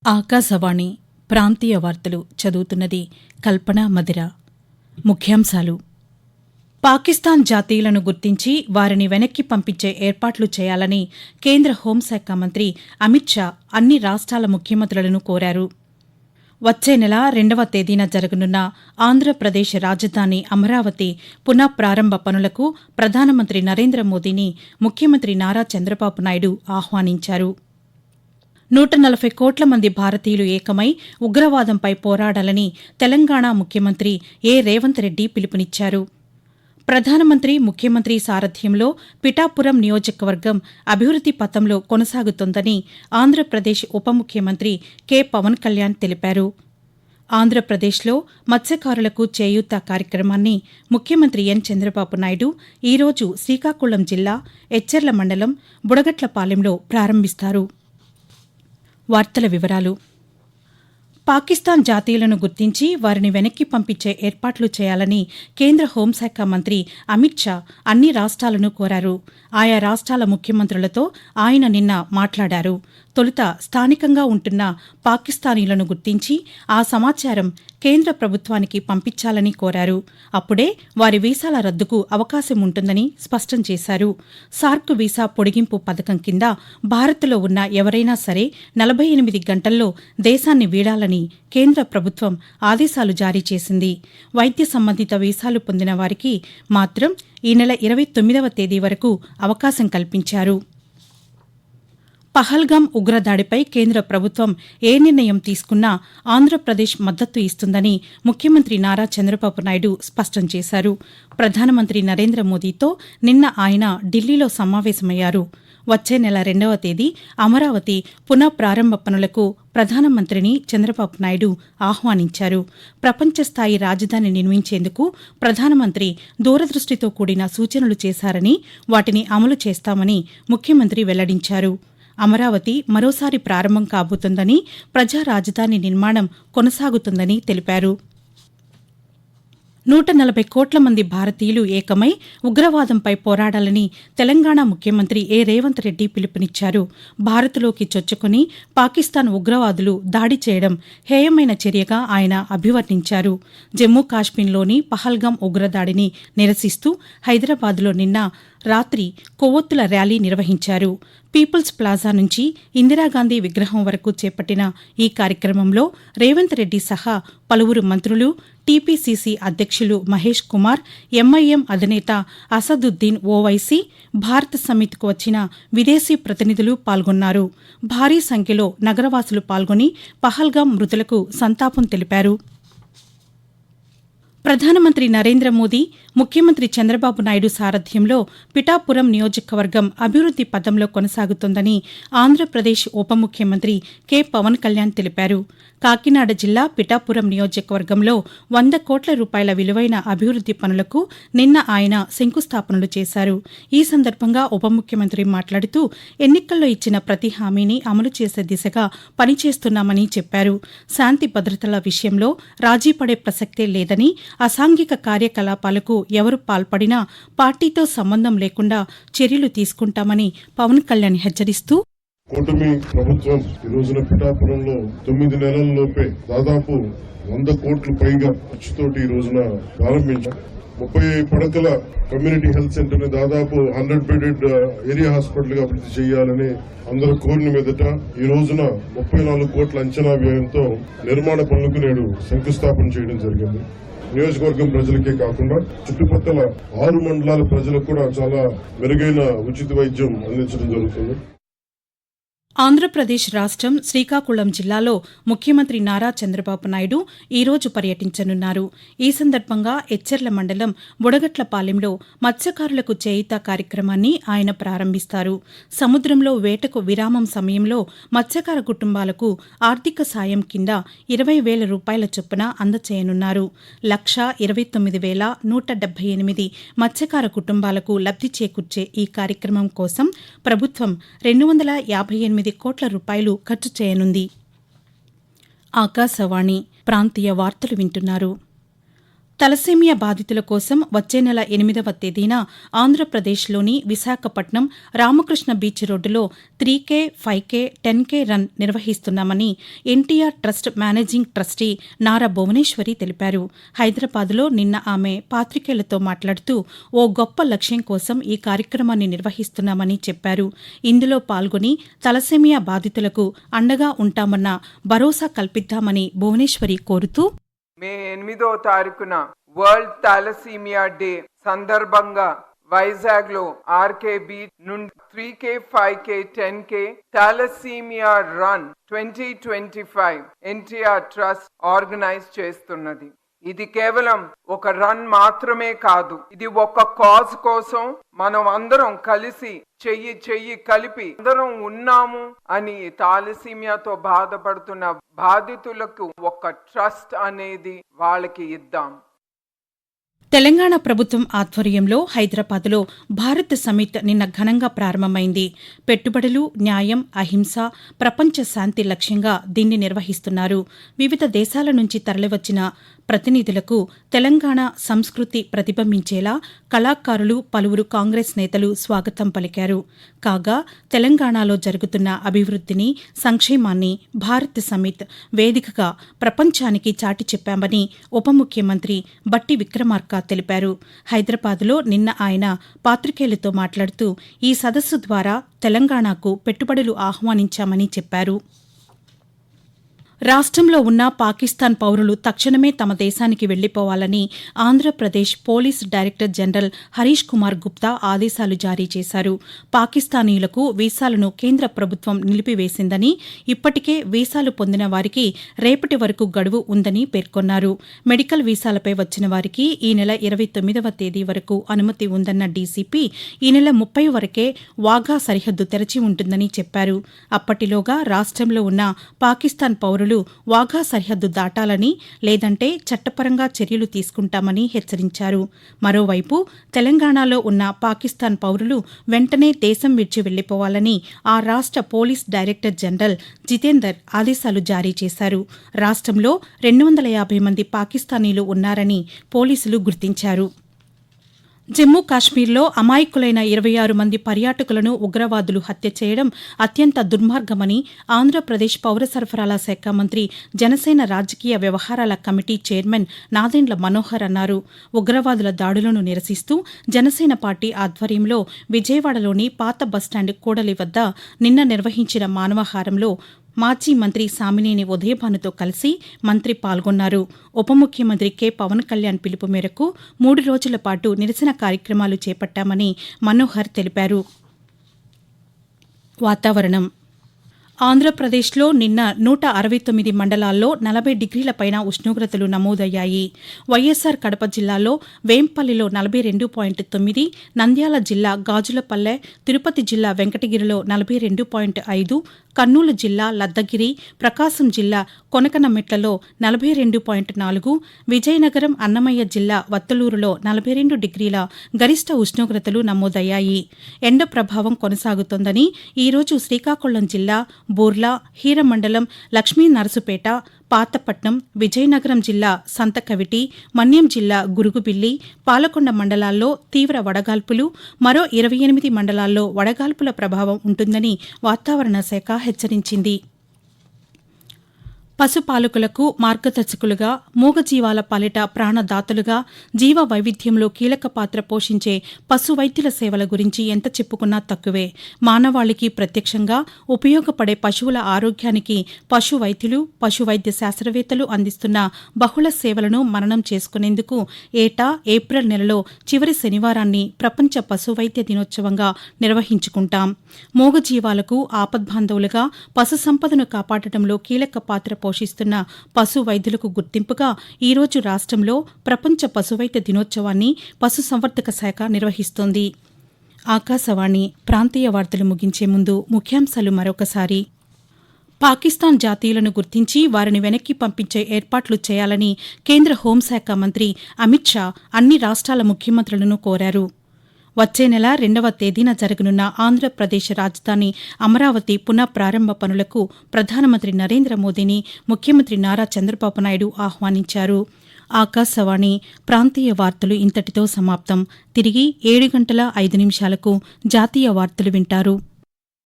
ఆకాశవాణి ప్రాంతీయ వార్తలు చదువుతున్నది కల్పన మదిర. ముఖ్యాంశాలు: పాకిస్తాన్ జాతీయులను గుర్తించి వారిని వెనక్కి పంపించే ఏర్పాట్లు చేయాలని కేంద్ర హోంశాఖ మంత్రి అమిత్ షా అన్ని రాష్ట్రాల ముఖ్యమంత్రులను కోరారు. వచ్చే నెల 2వ తేదీన జరగనున్న ఆంధ్రప్రదేశ్ రాజధాని అమరావతి పునఃప్రారంభ పనులకు ప్రధానమంత్రి నరేంద్ర మోదీని ముఖ్యమంత్రి నారా చంద్రబాబు నాయుడు ఆహ్వానించారు. 140 కోట్ల మంది భారతీయులు ఏకమై ఉగ్రవాదంపై పోరాడాలని తెలంగాణ ముఖ్యమంత్రి రేవంత్ రెడ్డి పిలుపునిచ్చారు. ప్రధానమంత్రి ముఖ్యమంత్రి సారథ్యంలో పిఠాపురం నియోజకవర్గం అభివృద్ది పథంలో కొనసాగుతోందని ఆంధ్రప్రదేశ్ ఉప ముఖ్యమంత్రి పవన్ కళ్యాణ్ తెలిపారు. ఆంధ్రప్రదేశ్లో మత్స్యకారులకు చేయూత కార్యక్రమాన్ని ముఖ్యమంత్రి చంద్రబాబు నాయుడు ఈరోజు శ్రీకాకుళం జిల్లా ఎచ్చెర్ల మండలం బుడగట్లపాలెంలో ప్రారంభిస్తారు. వార్తల వివరాలు: పాకిస్తాన్ జాతీయులను గుర్తించి వారిని వెనక్కి పంపించే ఏర్పాట్లు చేయాలని కేంద్ర హోంశాఖ మంత్రి అమిత్ షా అన్ని రాష్ట్రాలను కోరారు. ఆయా రాష్ట్రాల ముఖ్యమంత్రులతో ఆయన నిన్న మాట్లాడారు. తొలుత స్థానికంగా ఉంటున్న పాకిస్తానీలను గుర్తించి ఆ సమాచారం కేంద్ర ప్రభుత్వానికి పంపించాలని కోరారు. అప్పుడే వారి వీసాల రద్దుకు అవకాశం ఉంటుందని స్పష్టం చేశారు. సార్క్ వీసా పొడిగింపు పథకం కింద భారత్లో ఉన్న ఎవరైనా సరే 48 గంటల్లో దేశాన్ని వీడాలని కేంద్ర ప్రభుత్వం ఆదేశాలు జారీ చేసింది. వైద్య సంబంధిత వీసాలు పొందిన వారికి మాత్రం ఈ నెల 29వ తేదీ వరకు అవకాశం కల్పించారు. పహల్గాం ఉగ్రదాడిపై కేంద్ర ప్రభుత్వం ఏ నిర్ణయం తీసుకున్నా ఆంధ్రప్రదేశ్ మద్దతు ఇస్తుందని ముఖ్యమంత్రి నారా చంద్రబాబు నాయుడు స్పష్టం చేశారు. ప్రధానమంత్రి నరేంద్ర మోదీతో నిన్న ఆయన ఢిల్లీలో సమావేశమయ్యారు. వచ్చే నెల 2వ తేదీ అమరావతి పునఃప్రారంభ పనులకు ప్రధానమంత్రిని చంద్రబాబు నాయుడు ఆహ్వానించారు. ప్రపంచస్థాయి రాజధాని నిర్మించేందుకు ప్రధానమంత్రి దూరదృష్టితో కూడిన సూచనలు చేశారని, వాటిని అమలు చేస్తామని ముఖ్యమంత్రి వెల్లడించారు. అమరావతి మరోసారి ప్రారంభం కాబోతోందని, ప్రజా రాజధాని నిర్మాణం కొనసాగుతుందని తెలిపారు. 140 కోట్ల మంది భారతీయులు ఏకమై ఉగ్రవాదంపై పోరాడాలని తెలంగాణ ముఖ్యమంత్రి రేవంత్ రెడ్డి పిలుపునిచ్చారు. భారత్లోకి చొచ్చుకుని పాకిస్తాన్ ఉగ్రవాదులు దాడి చేయడం హేయమైన చర్యగా ఆయన అభివర్ణించారు. జమ్మూ కాశ్మీర్లోని పహల్గాం ఉగ్రదాడిని నిరసిస్తూ హైదరాబాద్లో నిన్న రాత్రి కొవ్వొత్తుల ర్యాలీ నిర్వహించారు. పీపుల్స్ ప్లాజా నుంచి ఇందిరాగాంధీ విగ్రహం వరకు చేపట్టిన ఈ కార్యక్రమంలో రేవంత్ రెడ్డి సహా పలువురు మంత్రులు, టీపీసీసీ అధ్యక్షులు మహేష్ కుమార్, ఎంఐఎం అధినేత అసదుద్దీన్ ఓవైసీ, భారత సమితికి వచ్చిన విదేశీ ప్రతినిధులు పాల్గొన్నారు. భారీ సంఖ్యలో నగరవాసులు పాల్గొని పహల్గాం మృతులకు సంతాపం తెలిపారు. ప్రధానమంత్రి నరేంద్ర మోదీ, ముఖ్యమంత్రి చంద్రబాబు నాయుడు సారథ్యంలో పిఠాపురం నియోజకవర్గం అభివృద్ది పథంలో కొనసాగుతోందని ఆంధ్రప్రదేశ్ ఉప ముఖ్యమంత్రి పవన్ కళ్యాణ్ తెలిపారు. కాకినాడ జిల్లా పిఠాపురం నియోజకవర్గంలో 100 కోట్ల రూపాయల విలువైన అభివృద్ది పనులకు నిన్న ఆయన శంకుస్థాపనలు చేశారు. ఈ సందర్భంగా ఉప ముఖ్యమంత్రి మాట్లాడుతూ ఎన్నికల్లో ఇచ్చిన ప్రతి హామీని అమలు చేసే దిశగా పనిచేస్తున్నామని చెప్పారు. శాంతి భద్రతల విషయంలో రాజీ పడే ప్రసక్తే లేదని, అసాంఘిక కార్యకలాపాలకు ఎవరు పాల్పడినా పార్టీతో సంబంధం లేకుండా చర్యలు తీసుకుంటామని పవన్ కళ్యాణ్ హెచ్చరిస్తూ, కూటమి ప్రభుత్వం ఈ రోజున పిఠాపురంలో 9 నెలల్లోపే దాదాపు 100 కోట్ల పైగా ఖర్చుతోటి ఈ రోజున ప్రారంభించారు. 30 పడకల కమ్యూనిటీ హెల్త్ సెంటర్ ని దాదాపు 100 బెడెడ్ ఏరియా హాస్పిటల్ గా అభివృద్ధి చేయాలని అందరూ కోరిన మీదట ఈ రోజున 34 కోట్ల అంచనా వ్యయంతో నిర్మాణ పనులకు నేడు శంకుస్థాపన చేయడం జరిగింది. నియోజకవర్గం ప్రజలకే కాకుండా చుట్టుపక్కల 6 మండలాల ప్రజలకు కూడా చాలా మెరుగైన ఉచిత వైద్యం అందించడం జరుగుతుంది. ఆంధ్రప్రదేశ్ రాష్ట్రం శ్రీకాకుళం జిల్లాలో ముఖ్యమంత్రి నారా చంద్రబాబు నాయుడు ఈరోజు పర్యటించనున్నారు. ఈ సందర్భంగా ఎచ్చెర్ల మండలం బుడగట్లపాలెంలో మత్స్యకారులకు చేయూత కార్యక్రమాన్ని ఆయన ప్రారంభిస్తారు. సముద్రంలో వేటకు విరామం సమయంలో మత్స్యకార కుటుంబాలకు ఆర్థిక సాయం కింద 20,000 రూపాయల చొప్పున అందచేయనున్నారు. 1,29,178 మత్స్యకార కుటుంబాలకు లబ్ధి చేకూర్చే ఈ కార్యక్రమం కోసం ప్రభుత్వం 258 కోట్ల రూపాయలు ఖర్చు చేయనుంది. ఆకాశవాణి ప్రాంతీయ వార్తలు వింటున్నారు. తలసేమియా బాధితుల కోసం వచ్చే నెల 8వ తేదీన ఆంధ్రప్రదేశ్లోని విశాఖపట్నం రామకృష్ణ బీచ్ రోడ్డులో 3K, 5K, 10K రన్ నిర్వహిస్తున్నామని NTR trust managing trustee Nara Bhuvaneswari తెలిపారు. హైదరాబాద్లో నిన్న ఆమె పాతికేయులతో మాట్లాడుతూ ఓ గొప్ప లక్ష్యం కోసం ఈ కార్యక్రమాన్ని నిర్వహిస్తున్నామని చెప్పారు. ఇందులో పాల్గొని తలసేమియా బాధితులకు అండగా ఉంటామన్న భరోసా కల్పిద్దామని భువనేశ్వరి కోరుతూ మే 8వ తారీఖున వరల్డ్ థాలసీమియా డే సందర్భంగా వైజాగ్ లో ఆర్కే బీచ్ నుండి 3K, 5K, 10K thalassaemia run 2025 NTR trust organise చేస్తున్నది. ఇది కేవలం ఒక రన్ మాత్రమే కాదు, ఇది ఒక కాజ్ కోసం మనం అందరం కలిసి చెయ్యి కలిపి అందరం ఉన్నాము అని థాలసీమియాతో బాధపడుతున్న బాధితులకు ఒక ట్రస్ట్ అనేది వాళ్ళకి ఇద్దాం. తెలంగాణ ప్రభుత్వం ఆధ్వర్యంలో హైదరాబాద్లో భారత్ సమిట్ నిన్న ఘనంగా ప్రారంభమైంది. పెట్టుబడులు, న్యాయం, అహింస, ప్రపంచ శాంతి లక్ష్యంగా దీన్ని నిర్వహిస్తున్నారు. వివిధ దేశాల నుంచి తరలివచ్చిన ప్రతినిధులకు తెలంగాణ సంస్కృతి ప్రతిబింబించేలా కళాకారులు, పలువురు కాంగ్రెస్ నేతలు స్వాగతం పలికారు. కాగా తెలంగాణలో జరుగుతున్న అభివృద్ధిని, సంక్షేమాన్ని భారత్ సమిట్ వేదికగా ప్రపంచానికి చాటి చెప్పామని ఉప ముఖ్యమంత్రి బట్టి విక్రమార్క తెలిపారు. హైదరాబాద్లో నిన్న ఆయన పాతికేయులతో మాట్లాడుతూ ఈ సదస్సు ద్వారా తెలంగాణకు పెట్టుబడులు ఆహ్వానించామని చెప్పారు. రాష్ట్రంలో ఉన్న పాకిస్తాన్ పౌరులు తక్షణమే తమ దేశానికి వెళ్లిపోవాలని Andhra Pradesh police director general Harish Kumar Gupta ఆదేశాలు జారీ చేశారు. పాకిస్తానీయులకు వీసాలను కేంద్ర ప్రభుత్వం నిలిపివేసిందని, ఇప్పటికే వీసాలు పొందిన వారికి రేపటి వరకు గడువు ఉందని పేర్కొన్నారు. మెడికల్ వీసాలపై వచ్చిన వారికి ఈ నెల 29వ తేదీ వరకు అనుమతి ఉందన్న డీసీపీ ఈ నెల 30 వరకే వాఘా సరిహద్దు తెరచి ఉంటుందని చెప్పారు. అప్పటిలోగా రాష్ట్రంలో ఉన్న పాకిస్తాన్ పౌరులు వాఘా సరిహద్దు దాటాలని, లేదంటే చట్టపరంగా చర్యలు తీసుకుంటామని హెచ్చరించారు. మరోవైపు తెలంగాణలో ఉన్న పాకిస్తాన్ పౌరులు వెంటనే దేశం విడిచి వెళ్లిపోవాలని ఆ రాష్ట్ర పోలీస్ డైరెక్టర్ జనరల్ జితేందర్ ఆదేశాలు జారీ చేశారు. రాష్ట్రంలో 250 మంది పాకిస్తానీలు ఉన్నారని పోలీసులు గుర్తించారు. జమ్మూ కాశ్మీర్లో అమాయకులైన 26 మంది పర్యాటకులను ఉగ్రవాదులు హత్య చేయడం అత్యంత దుర్మార్గమని ఆంధ్రప్రదేశ్ పౌర సరఫరాల శాఖ మంత్రి, జనసేన రాజకీయ వ్యవహారాల కమిటీ చైర్మన్ నాదెండ్ల మనోహర్ అన్నారు. ఉగ్రవాదుల దాడులను నిరసిస్తూ జనసేన పార్టీ ఆధ్వర్యంలో విజయవాడలోని పాత బస్టాండ్ కూడలి వద్ద నిన్న నిర్వహించిన మానవహారంలో మాజీ మంత్రి సామినేని ఉదయభానుతో కలిసి మంత్రి పాల్గొన్నారు. ఉప ముఖ్యమంత్రి కె. పవన్ కళ్యాణ్ పిలుపు మేరకు 3 రోజుల పాటు నిరసన కార్యక్రమాలు చేపట్టామని మనోహర్ తెలిపారు. వాతావరణం. ఆంధ్రప్రదేశ్లో నిన్న 169 మండలాల్లో 40 డిగ్రీల పైన ఉష్ణోగ్రతలు నమోదయ్యాయి. వైఎస్సార్ కడప జిల్లాలో వేంపల్లిలో 42.9, నంద్యాల జిల్లా గాజులపల్లె, తిరుపతి జిల్లా వెంకటగిరిలో 42.5, కర్నూలు జిల్లా లద్దగిరి, ప్రకాశం జిల్లా కొనకనమెట్లలో 42.4, విజయనగరం, అన్నమయ్య జిల్లా వత్తలూరులో 42 డిగ్రీల గరిష్ట ఉష్ణోగ్రతలు నమోదయ్యాయి. ఎండ ప్రభావం కొనసాగుతోందని ఈరోజు శ్రీకాకుళం జిల్లా బూర్లా, హీరమండలం, లక్ష్మీనరసుపేట, పాతపట్నం, విజయనగరం జిల్లా సంతకవిటి, మన్యం జిల్లా గురుగుబిల్లి, పాలకొండ మండలాల్లో తీవ్ర వడగాల్పులు, మరో 28 మండలాల్లో వడగాల్పుల ప్రభావం ఉంటుందని వాతావరణ శాఖ హెచ్చరించింది. పశుపాలకులకు మార్గదర్శకులుగా, మూగజీవాల పాలిట ప్రాణదాతలుగా, జీవ వైవిధ్యంలో కీలక పాత్ర పోషించే పశు వైద్యుల సేవల గురించి ఎంత చెప్పుకున్నా తక్కువే. మానవాళికి ప్రత్యక్షంగా ఉపయోగపడే పశువుల ఆరోగ్యానికి పశు వైద్యులు, పశు వైద్య శాస్త్రవేత్తలు అందిస్తున్న బహుళ సేవలను మననం చేసుకునేందుకు ఏటా ఏప్రిల్ నెలలో చివరి శనివారాన్ని ప్రపంచ పశు వైద్య దినోత్సవంగా నిర్వహించుకుంటాం. మూగజీవాలకు ఆపద్బాంధవులుగా, పశు సంపదను కాపాడటంలో కీలక పాత్ర పోషిస్తున్న పశు వైద్యులకు గుర్తింపుగా ఈరోజు రాష్ట్రంలో ప్రపంచ పశువైద్య దినోత్సవాన్ని పశుసంవర్ధక శాఖ నిర్వహిస్తోంది. ఆకాశవాణి ప్రాంతీయ వార్తలు ముగించే ముందు ముఖ్యాంశాలు మరొకసారి. పాకిస్తాన్ జాతీయులను గుర్తించి వారిని వెనక్కి పంపించే ఏర్పాట్లు చేయాలని కేంద్ర హోంశాఖ మంత్రి అమిత్ షా అన్ని రాష్ట్రాల ముఖ్యమంత్రులను కోరారు. వచ్చే నెల 2వ తేదీన జరగనున్న ఆంధ్రప్రదేశ్ రాజధాని అమరావతి పునఃప్రారంభ పనులకు ప్రధానమంత్రి నరేంద్ర మోదీని ముఖ్యమంత్రి నారా చంద్రబాబు నాయుడు ఆహ్వానించారు. ఆకాశవాణి ప్రాంతీయ వార్తలు ఇంతటితో సమాప్తం. తిరిగి 7 గంటల 5 నిమిషాలకు జాతీయ వార్తలు వింటారు.